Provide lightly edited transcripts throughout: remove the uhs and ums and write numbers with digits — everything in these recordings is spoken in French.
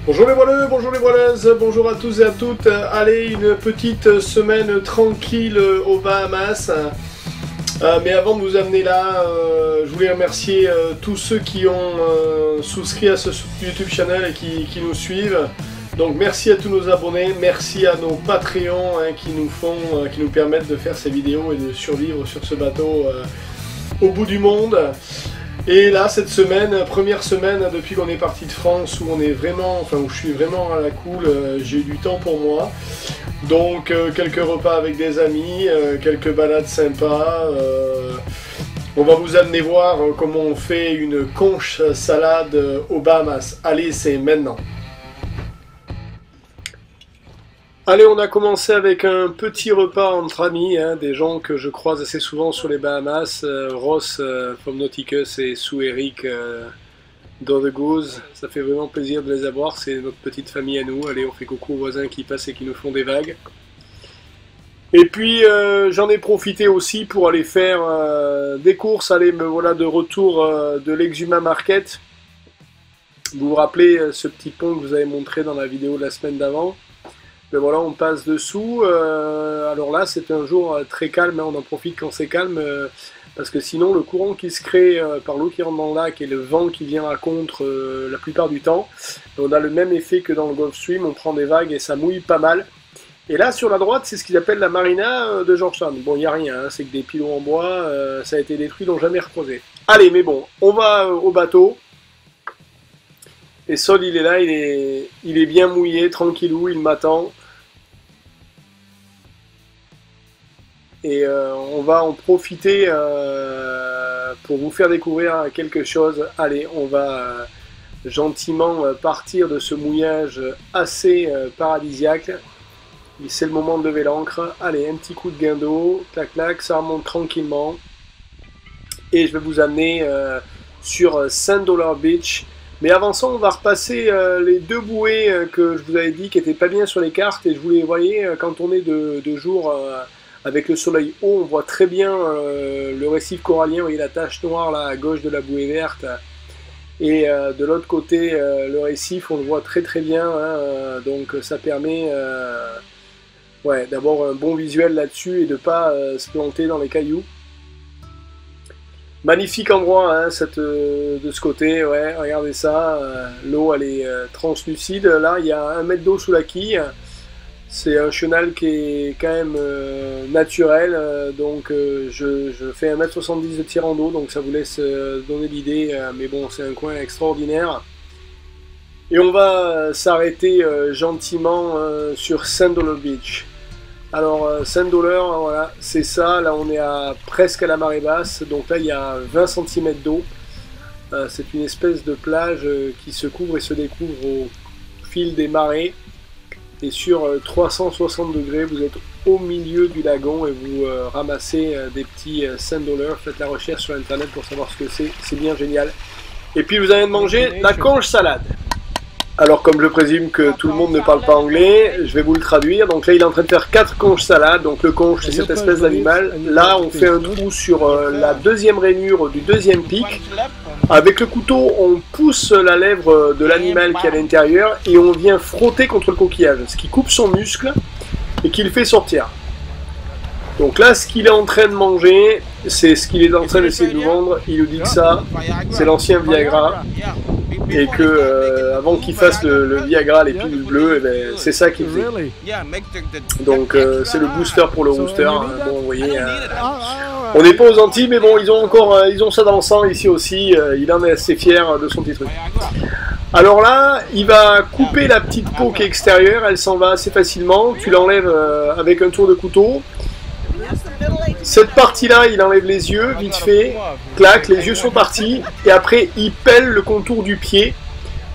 Bonjour les voileux, bonjour les voileuses, bonjour à tous et à toutes. Allez, une petite semaine tranquille aux Bahamas. Mais avant de vous amener là, je voulais remercier tous ceux qui ont souscrit à ce YouTube channel et qui nous suivent. Donc merci à tous nos abonnés, merci à nos Patreons qui nous permettent de faire ces vidéos et de survivre sur ce bateau au bout du monde. Et là, cette semaine, première semaine depuis qu'on est parti de France, où où je suis vraiment à la cool, j'ai eu du temps pour moi. Donc quelques repas avec des amis, quelques balades sympas. On va vous amener voir comment on fait une conche salade aux Bahamas. Allez, c'est maintenant. Allez, on a commencé avec un petit repas entre amis, des gens que je croise assez souvent sur les Bahamas, Ross from Nauticus et Sue Eric The Goose. Ça fait vraiment plaisir de les avoir, c'est notre petite famille à nous. Allez, on fait coucou aux voisins qui passent et qui nous font des vagues. Et puis j'en ai profité aussi pour aller faire des courses. Allez, me voilà de retour de l'Exuma Market. Vous vous rappelez ce petit pont que je vous avais montré dans la vidéo de la semaine d'avant? Ben voilà, on passe dessous. Alors là, c'est un jour très calme, on en profite quand c'est calme, parce que sinon, le courant qui se crée par l'eau qui rentre dans le lac et le vent qui vient à contre la plupart du temps, on a le même effet que dans le Gulf Stream, on prend des vagues et ça mouille pas mal. Et là, sur la droite, c'est ce qu'ils appellent la marina de Georgetown. Bon, il n'y a rien, c'est que des pylônes en bois, ça a été détruit, ils l'ont jamais recreusé. Allez, mais bon, on va au bateau. Et Sol, il est là, il est bien mouillé, tranquillou, il m'attend. Et on va en profiter pour vous faire découvrir quelque chose. Allez, on va gentiment partir de ce mouillage assez paradisiaque. C'est le moment de lever l'ancre. Allez, un petit coup de guindeau, clac clac, ça remonte tranquillement. Et je vais vous amener sur $5 Beach. Mais avant ça, on va repasser les deux bouées que je vous avais dit qui n'étaient pas bien sur les cartes. Et je vous les voyais quand on est de jour... avec le soleil haut, on voit très bien le récif corallien, vous voyez la tache noire là à gauche de la bouée verte. Et de l'autre côté, le récif, on le voit très très bien, donc ça permet d'avoir un bon visuel là-dessus et de ne pas se planter dans les cailloux. Magnifique endroit de ce côté, regardez ça, l'eau elle est translucide, là il y a 1 mètre d'eau sous la quille. C'est un chenal qui est quand même naturel, donc je fais 1,70 m de tirant d'eau, donc ça vous laisse donner l'idée, mais bon, c'est un coin extraordinaire. Et on va s'arrêter gentiment sur $5 Beach. Alors, $5, voilà, c'est ça, là on est presque à la marée basse, donc là il y a 20 cm d'eau. C'est une espèce de plage qui se couvre et se découvre au fil des marées. Et sur 360 degrés, vous êtes au milieu du lagon et vous ramassez des petits $5. Faites la recherche sur internet pour savoir ce que c'est bien génial. Et puis vous allez manger la conche salade. Alors comme je présume que tout le monde ne parle pas anglais, je vais vous le traduire. Donc là il est en train de faire 4 conches salades. Donc le conche c'est cette espèce d'animal. Là on fait un trou sur la deuxième rainure du deuxième pic. Avec le couteau, on pousse la lèvre de l'animal qui est à l'intérieur et on vient frotter contre le coquillage, ce qui coupe son muscle et qui le fait sortir. Donc là, ce qu'il est en train de manger, c'est ce qu'il est en train d'essayer de nous vendre. Il nous dit que ça, c'est l'ancien Viagra et que avant qu'il fasse le Viagra, les pilules bleues, c'est ça qu'il faisait. Donc c'est le booster pour le rooster. Bon, vous voyez, on n'est pas aux Antilles, mais bon, ils ont ça dans le sang ici aussi. Il en est assez fier de son petit truc. Alors là, il va couper la petite peau qui est extérieure. Elle s'en va assez facilement. Tu l'enlèves avec un tour de couteau. Cette partie-là, il enlève les yeux, vite fait, clac, les yeux sont partis, et après il pèle le contour du pied.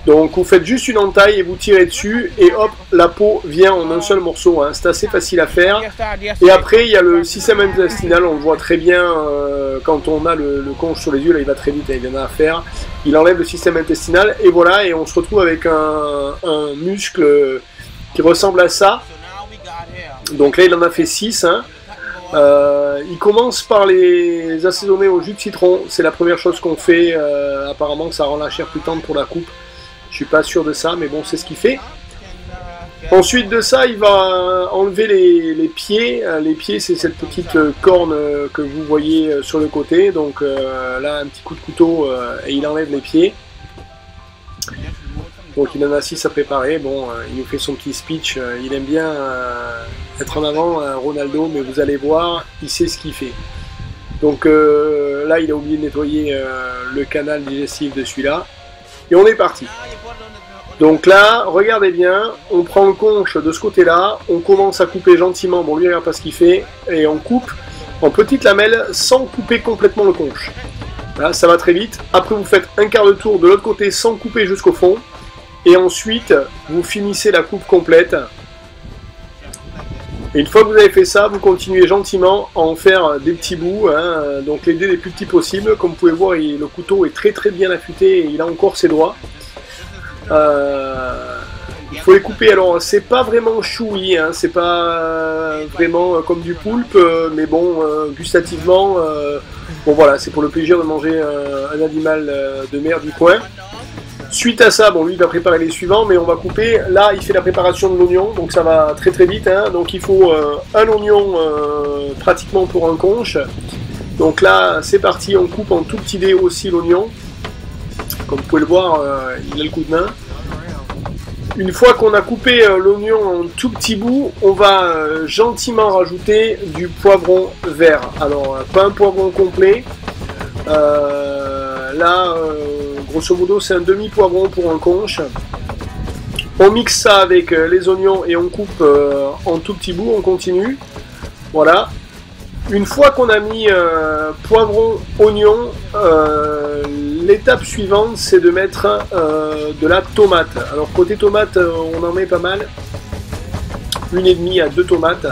Donc vous faites juste une entaille et vous tirez dessus, et hop, la peau vient en un seul morceau, c'est assez facile à faire. Et après il y a le système intestinal, on le voit très bien quand on a le conche sur les yeux, là il va très vite, il y en a à faire. Il enlève le système intestinal, et voilà, et on se retrouve avec un muscle qui ressemble à ça. Donc là il en a fait 6, il commence par les assaisonner au jus de citron, c'est la première chose qu'on fait, apparemment ça rend la chair plus tendre pour la coupe. Je suis pas sûr de ça, mais bon, c'est ce qu'il fait. Ensuite de ça, il va enlever les pieds. Les pieds, c'est cette petite corne que vous voyez sur le côté. Donc là, un petit coup de couteau et il enlève les pieds. Donc il en a 6 à préparer. Bon, il nous fait son petit speech. Il aime bien être en avant, Ronaldo, mais vous allez voir, il sait ce qu'il fait. Donc là, il a oublié de nettoyer le canal digestif de celui-là. Et on est parti. Donc là, regardez bien, on prend le conche de ce côté-là, on commence à couper gentiment, bon lui regarde pas ce qu'il fait, et on coupe en petites lamelles sans couper complètement le conche. Là, ça va très vite. Après vous faites un quart de tour de l'autre côté sans couper jusqu'au fond, et ensuite vous finissez la coupe complète. Et une fois que vous avez fait ça, vous continuez gentiment à en faire des petits bouts, hein, donc les dés les plus petits possibles. Comme vous pouvez voir, le couteau est très bien affûté et il a encore ses doigts. Il faut les couper, alors c'est pas vraiment choui, hein, c'est pas vraiment comme du poulpe, mais bon, gustativement, bon voilà, c'est pour le plaisir de manger un animal de mer du coin. Suite à ça, bon lui il va préparer les suivants, mais on va couper, là il fait la préparation de l'oignon, donc ça va très vite, hein, donc il faut un oignon pratiquement pour un conche. Donc là c'est parti, on coupe en tout petit dé aussi l'oignon. Comme vous pouvez le voir, il a le coup de main. Une fois qu'on a coupé l'oignon en tout petits bouts, on va gentiment rajouter du poivron vert. Alors, pas un poivron complet. Là, grosso modo, c'est un demi-poivron pour un conche. On mixe ça avec les oignons et on coupe en tout petits bouts, on continue. Voilà. Une fois qu'on a mis poivron, oignon, l'étape suivante c'est de mettre de la tomate. Alors côté tomate, on en met pas mal, 1,5 à 2 tomates.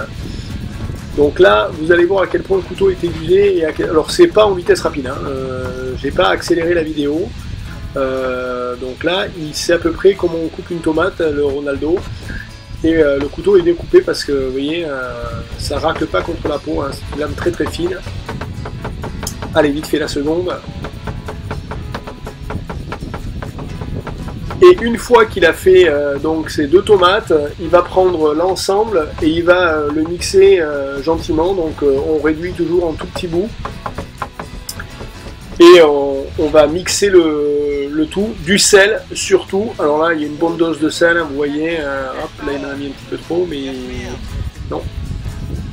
Donc là, vous allez voir à quel point le couteau est aiguisé. Alors c'est pas en vitesse rapide, hein. J'ai pas accéléré la vidéo. Donc là, il sait à peu près comment on coupe une tomate, le Ronaldo. Et le couteau est bien coupé parce que vous voyez, ça racle pas contre la peau, hein, c'est une lame très fine. Allez, vite fait la seconde. Et une fois qu'il a fait donc ces 2 tomates, il va prendre l'ensemble et il va le mixer gentiment. Donc on réduit toujours en tout petits bouts. Et on va mixer le tout, du sel surtout. Alors là, il y a une bonne dose de sel, hein, vous voyez. Hop, là, il en a mis un petit peu trop, mais non.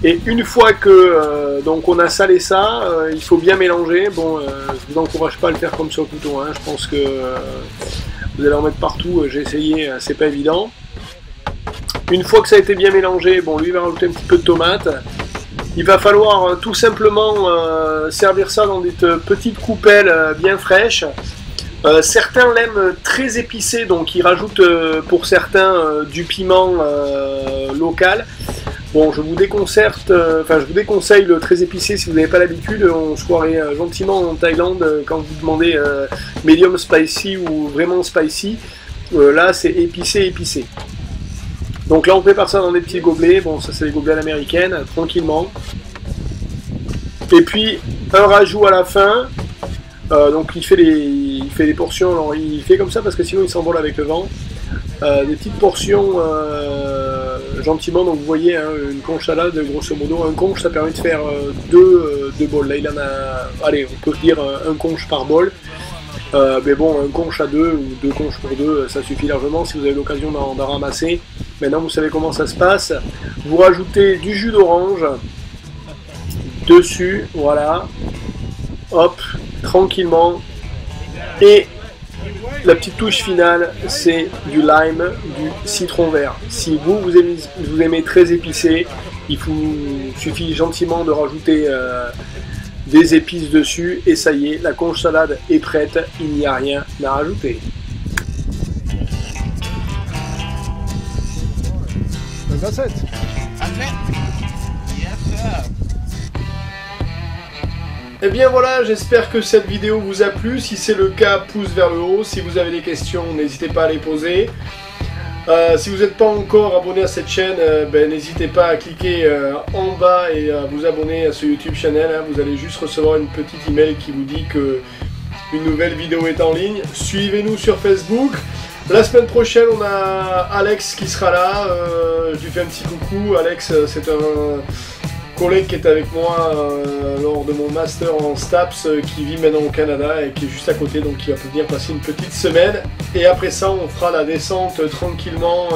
Et une fois que donc on a salé ça, il faut bien mélanger. Bon, je vous encourage pas à le faire comme ça au couteau. Hein. Je pense que vous allez en mettre partout. J'ai essayé, c'est pas évident. Une fois que ça a été bien mélangé, bon, lui il va rajouter un petit peu de tomate. Il va falloir tout simplement servir ça dans des petites coupelles bien fraîches. Certains l'aiment très épicé, donc ils rajoutent pour certains du piment local. Bon, je vous déconseille le très épicé si vous n'avez pas l'habitude. On se croirait gentiment en Thaïlande quand vous demandez medium spicy ou vraiment spicy. Là, c'est épicé. Donc là on prépare ça dans des petits gobelets, bon ça c'est des gobelets à l'américaine, tranquillement. Et puis un rajout à la fin, donc il fait des portions, alors il fait comme ça parce que sinon il s'envole avec le vent. Des petites portions gentiment, donc vous voyez hein, une conche salade grosso modo, un conche ça permet de faire deux bols, là il en a, allez on peut dire un conche par bol. Mais bon, un conche à 2 ou 2 conches pour 2, ça suffit largement si vous avez l'occasion d'en ramasser. Maintenant, vous savez comment ça se passe. Vous rajoutez du jus d'orange dessus, voilà. Hop, tranquillement. Et la petite touche finale, c'est du lime, du citron vert. Si vous aimez très épicé, il vous suffit gentiment de rajouter des épices dessus et ça y est, la conche salade est prête, il n'y a rien à rajouter. Et bien voilà, j'espère que cette vidéo vous a plu. Si c'est le cas, pouce vers le haut. Si vous avez des questions, n'hésitez pas à les poser. Si vous n'êtes pas encore abonné à cette chaîne, n'hésitez pas à cliquer en bas et à vous abonner à ce YouTube channel. Hein. Vous allez juste recevoir une petite email qui vous dit que une nouvelle vidéo est en ligne. Suivez-nous sur Facebook. La semaine prochaine, on a Alex qui sera là. Je lui fais un petit coucou. Alex, c'est un collègue qui était avec moi lors de mon master en STAPS, qui vit maintenant au Canada et qui est juste à côté, donc il va venir passer une petite semaine. Et après ça, on fera la descente tranquillement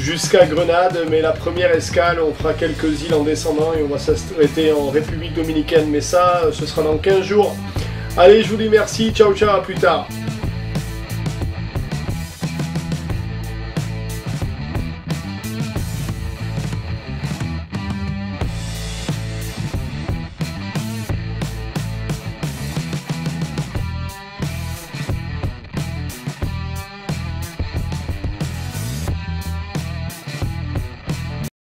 jusqu'à Grenade, mais la première escale, on fera quelques îles en descendant et on va s'arrêter en République Dominicaine. Mais ça, ce sera dans 15 jours. Allez, je vous dis merci, ciao ciao, à plus tard.